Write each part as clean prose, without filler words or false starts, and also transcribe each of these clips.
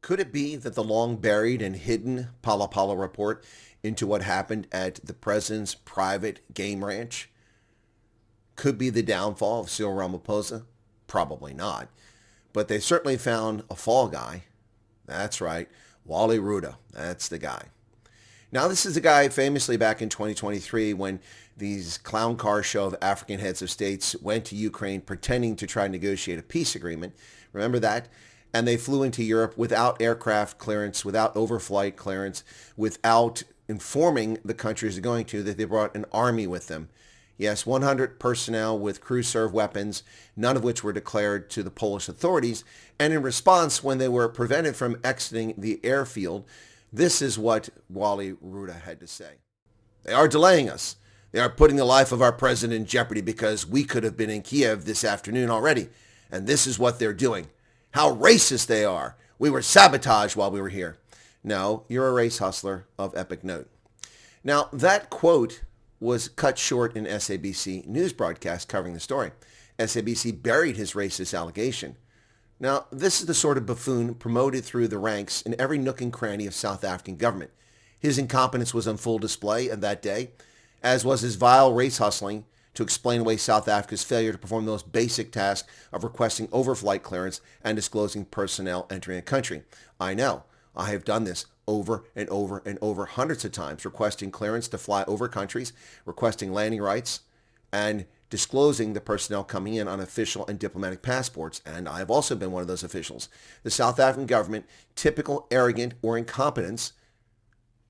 Could it be that the long-buried and hidden Phala Phala report into what happened at the president's private game ranch could be the downfall of Cyril Ramaphosa? Probably not. But they certainly found a fall guy. That's right, Wally Rhoode. That's the guy. Now, this is the guy famously back in 2023 when these clown car show of African heads of states went to Ukraine pretending to try to negotiate a peace agreement. Remember that? And they flew into Europe without aircraft clearance, without overflight clearance, without informing the countries they're going to that they brought an army with them. Yes, 100 personnel with crew-served weapons, none of which were declared to the Polish authorities. And in response, when they were prevented from exiting the airfield, this is what Wally Rhoode had to say. They are delaying us. They are putting the life of our president in jeopardy because we could have been in Kiev this afternoon already. And this is what they're doing. How racist they are. We were sabotaged while we were here. No, you're a race hustler of epic note. Now, that quote was cut short in SABC news broadcast covering the story. SABC buried his racist allegation. Now, this is the sort of buffoon promoted through the ranks in every nook and cranny of South African government. His incompetence was on full display on that day, as was his vile race hustling to explain away South Africa's failure to perform the most basic task of requesting overflight clearance and disclosing personnel entering a country. I know. I have done this over and over and over hundreds of times, requesting clearance to fly over countries, requesting landing rights, and disclosing the personnel coming in on official and diplomatic passports. And I have also been one of those officials. The South African government, typical arrogant or incompetence,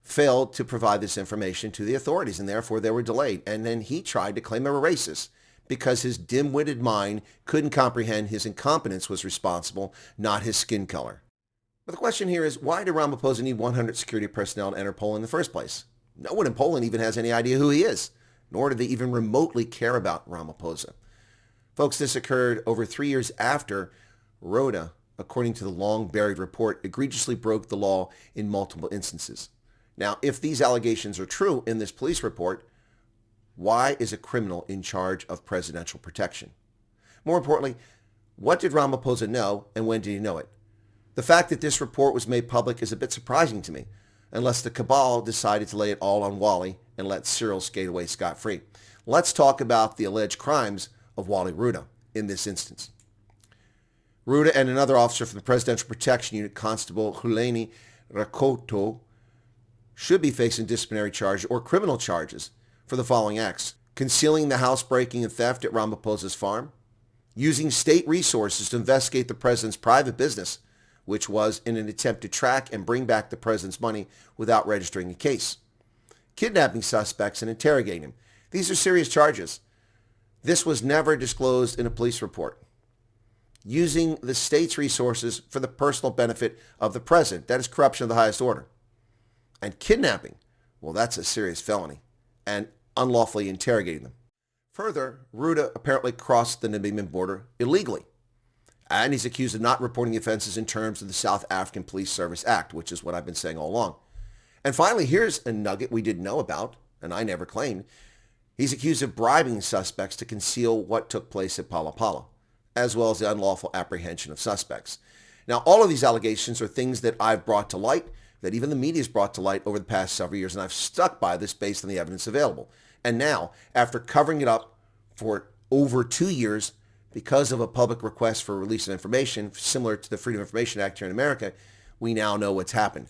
failed to provide this information to the authorities, and therefore they were delayed. And then he tried to claim they were racist because his dim-witted mind couldn't comprehend his incompetence was responsible, not his skin color. But the question here is, why did Ramaphosa need 100 security personnel to enter Poland in the first place? No one in Poland even has any idea who he is, nor do they even remotely care about Ramaphosa. Folks, this occurred over 3 years after Rhoode, according to the long-buried report, egregiously broke the law in multiple instances. Now, if these allegations are true in this police report, why is a criminal in charge of presidential protection? More importantly, what did Ramaphosa know and when did he know it? The fact that this report was made public is a bit surprising to me, unless the cabal decided to lay it all on Wally and let Cyril skate away scot-free. Let's talk about the alleged crimes of Wally Rhoode in this instance. Rhoode and another officer from the Presidential Protection Unit, Constable Huleni Rakoto, should be facing disciplinary charges or criminal charges for the following acts: concealing the housebreaking and theft at Ramaphosa's farm, using state resources to investigate the president's private business, which was in an attempt to track and bring back the president's money without registering a case, kidnapping suspects and interrogating them. These are serious charges. This was never disclosed in a police report. Using the state's resources for the personal benefit of the president. That is corruption of the highest order. And kidnapping, well, that's a serious felony. And unlawfully interrogating them. Further, Rhoode apparently crossed the Namibian border illegally. And he's accused of not reporting the offenses in terms of the South African Police Service Act, which is what I've been saying all along. And finally, here's a nugget we didn't know about, and I never claimed. He's accused of bribing suspects to conceal what took place at Phala Phala, as well as the unlawful apprehension of suspects. Now, all of these allegations are things that I've brought to light, that even the media has brought to light over the past several years, and I've stuck by this based on the evidence available. And now, after covering it up for over 2 years, because of a public request for release of information, similar to the Freedom of Information Act here in America, we now know what's happened.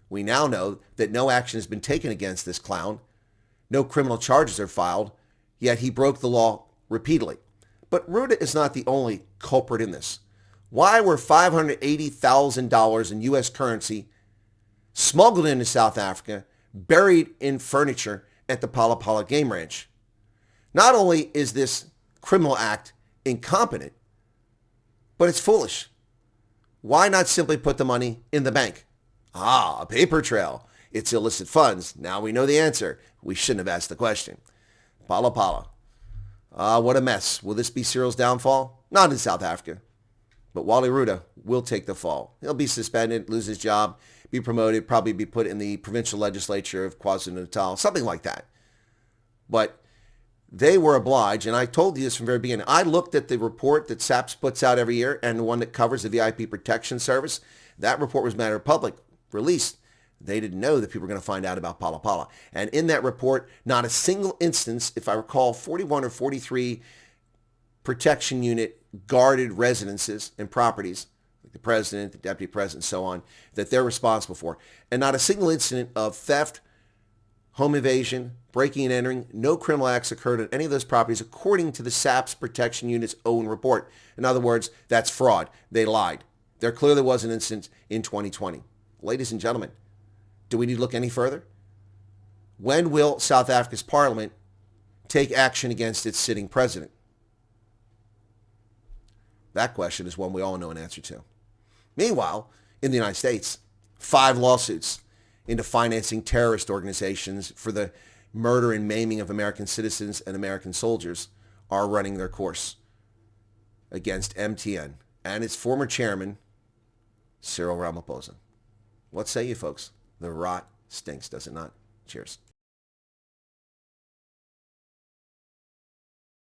We now know that no action has been taken against this clown. No criminal charges are filed, yet he broke the law repeatedly. But Rhoode is not the only culprit in this. Why were $580,000 in U.S. currency smuggled into South Africa, buried in furniture at the Phala Phala game ranch? Not only is this criminal act incompetent, but it's foolish. Why not simply put the money in the bank? A paper trail. It's illicit funds. Now we know the answer. We shouldn't have asked the question. Phala Phala. What a mess. Will this be Cyril's downfall? Not in South Africa. But Wally Rhoode will take the fall. He'll be suspended, lose his job, be promoted, probably be put in the provincial legislature of KwaZulu-Natal, something like that. But they were obliged, and I told you this from the very beginning. I looked at the report that SAPS puts out every year and the one that covers the VIP protection service. That report was matter of public, released. They didn't know that people were going to find out about Phala Phala. And in that report, not a single instance, if I recall, 41 or 43 protection unit guarded residences and properties, like the president, the deputy president, and so on, that they're responsible for. And not a single incident of theft, home invasion, breaking and entering, no criminal acts occurred on any of those properties according to the SAP's protection unit's own report. In other words, that's fraud. They lied. There clearly was an incident in 2020. Ladies and gentlemen, do we need to look any further? When will South Africa's parliament take action against its sitting president? That question is one we all know an answer to. Meanwhile, in the United States, 5 lawsuits into financing terrorist organizations for the murder and maiming of American citizens and American soldiers are running their course against MTN and its former chairman, Cyril Ramaphosa. What say you folks? The rot stinks, does it not? Cheers.